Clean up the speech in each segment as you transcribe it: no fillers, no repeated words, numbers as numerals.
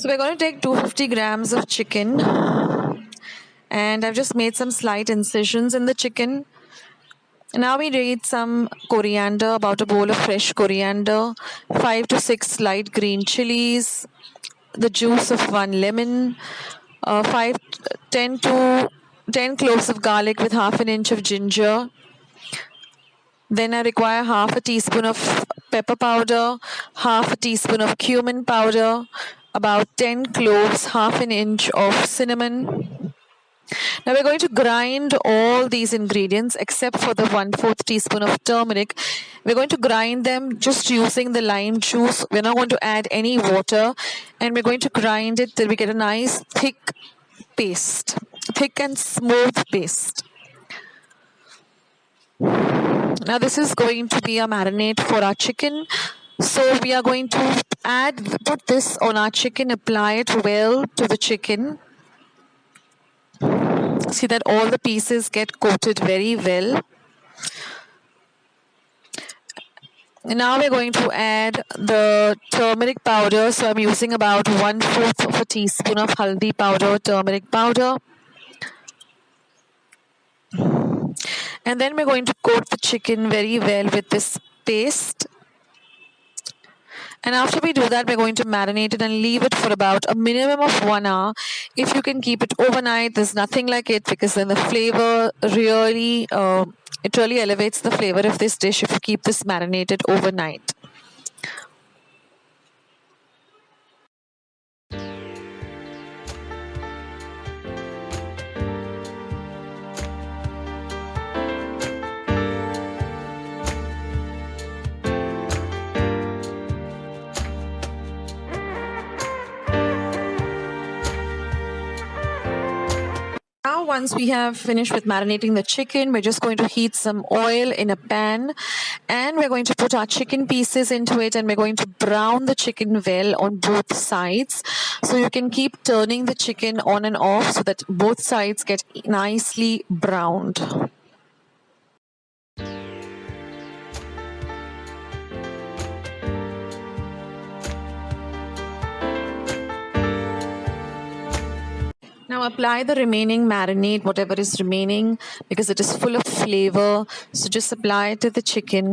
So we're going to take 250 grams of chicken, and I've just made some slight incisions in the chicken. Now we need some coriander, about a bowl of fresh coriander, 5 to 6 light green chilies, the juice of 1 lemon, 10 to 10 cloves of garlic with half an inch of ginger. Then I require half a teaspoon of pepper powder, half a teaspoon of cumin powder, about 10 cloves, half an inch of cinnamon. Now we're going to grind all these ingredients except for the 1/4 teaspoon of turmeric. We're going to grind them just using the lime juice. We're not going to add any water, and we're going to grind it till we get a nice thick paste, thick and smooth paste. Now this is going to be a marinade for our chicken. So we are going to put this on our chicken, apply it well to the chicken. See that all the pieces get coated very well. Now we're going to add the turmeric powder. So I'm using about 1/4 of a teaspoon of haldi powder, turmeric powder. And then we're going to coat the chicken very well with this paste. And after we do that, we're going to marinate it and leave it for about a minimum of 1 hour. If you can keep it overnight, there's nothing like it, because then the flavor really, it really elevates the flavor of this dish if you keep this marinated overnight. Now, once we have finished with marinating the chicken, we're just going to heat some oil in a pan, and we're going to put our chicken pieces into it, and we're going to brown the chicken well on both sides. So you can keep turning the chicken on and off so that both sides get nicely browned. Now apply the remaining marinade, whatever is remaining, because it is full of flavor. So just apply it to the chicken.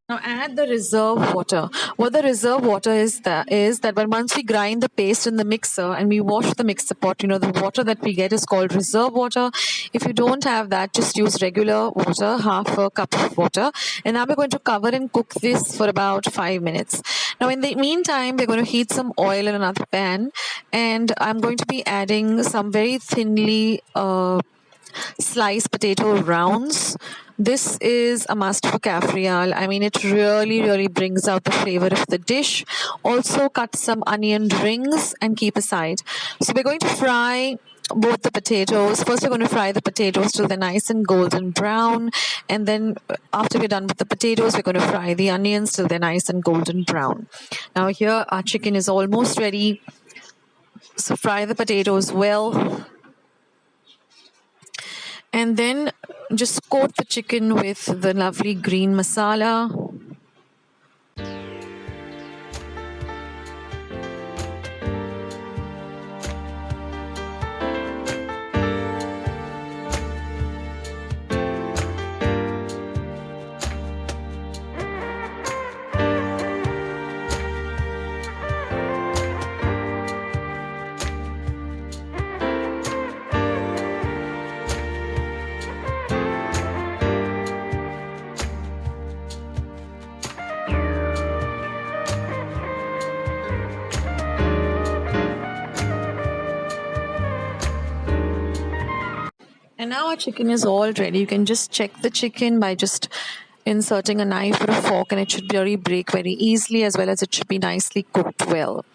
Now add the reserve water. What the reserve water is that when once we grind the paste in the mixer and we wash the mixer pot, the water that we get is called reserve water. If you don't have that, just use regular water, half a cup of water. And now we're going to cover and cook this for about 5 minutes. Now in the meantime, we're going to heat some oil in another pan, and I'm going to be adding some very thinly sliced potato rounds. This is a must for Cafrial. I mean, it really brings out the flavor of the dish. Also cut some onion rings and keep aside. So we're going to fry both the potatoes. First, we're going to fry the potatoes till they're nice and golden brown. And then after we're done with the potatoes, we're going to fry the onions till they're nice and golden brown. Now here our chicken is almost ready. So fry the potatoes well. And then just coat the chicken with the lovely green masala. And now our chicken is all ready. You can just check the chicken by just inserting a knife or a fork, and it should really break very easily, as well as it should be nicely cooked well.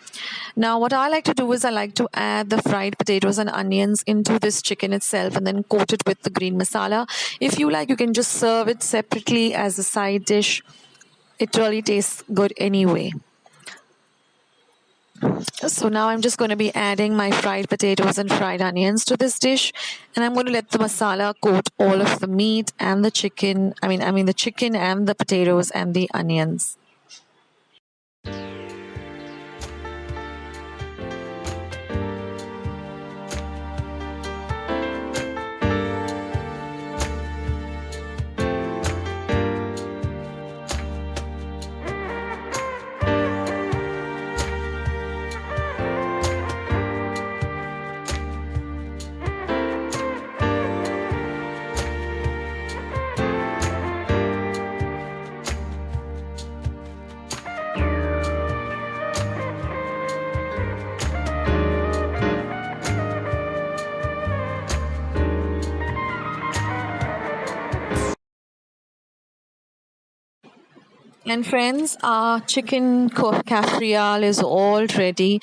Now what I like to do is I like to add the fried potatoes and onions into this chicken itself and then coat it with the green masala. If you like, you can just serve it separately as a side dish. It really tastes good anyway. So now I'm just going to be adding my fried potatoes and fried onions to this dish, and I'm going to let the masala coat all of the meat and the chicken. I mean the chicken and the potatoes and the onions. And friends, our chicken kafrial is all ready.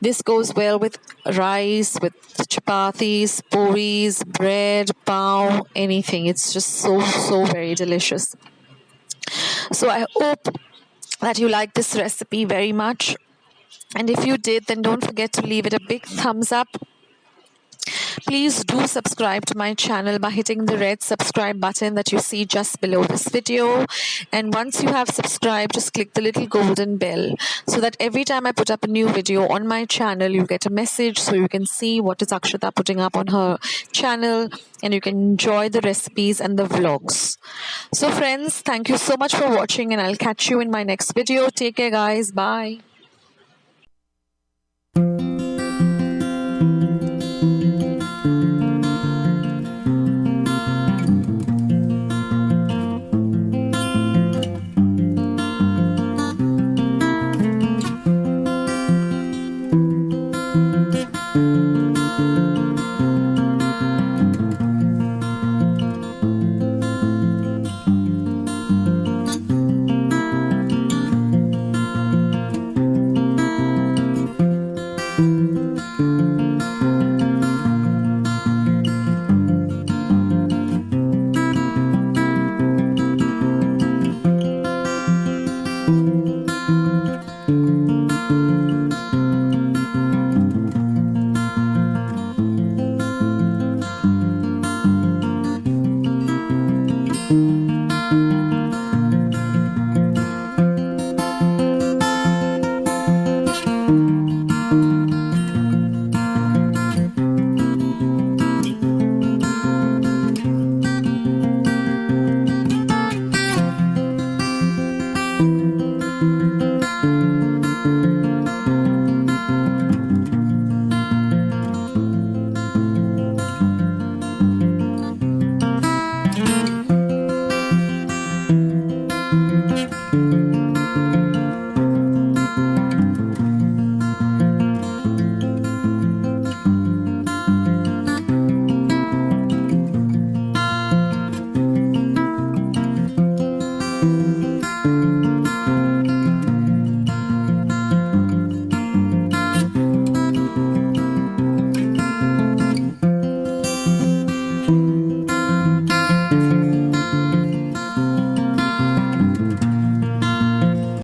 This goes well with rice, with chapatis, puris, bread, pav, anything. It's just so very delicious. So I hope that you like this recipe very much. And if you did, then don't forget to leave it a big thumbs up. Please do subscribe to my channel by hitting the red subscribe button that you see just below this video. And once you have subscribed, just click the little golden bell so that every time I put up a new video on my channel, you get a message so you can see what is Akshata putting up on her channel, and you can enjoy the recipes and the vlogs. So friends, thank you so much for watching, and I'll catch you in my next video. Take care guys. Bye.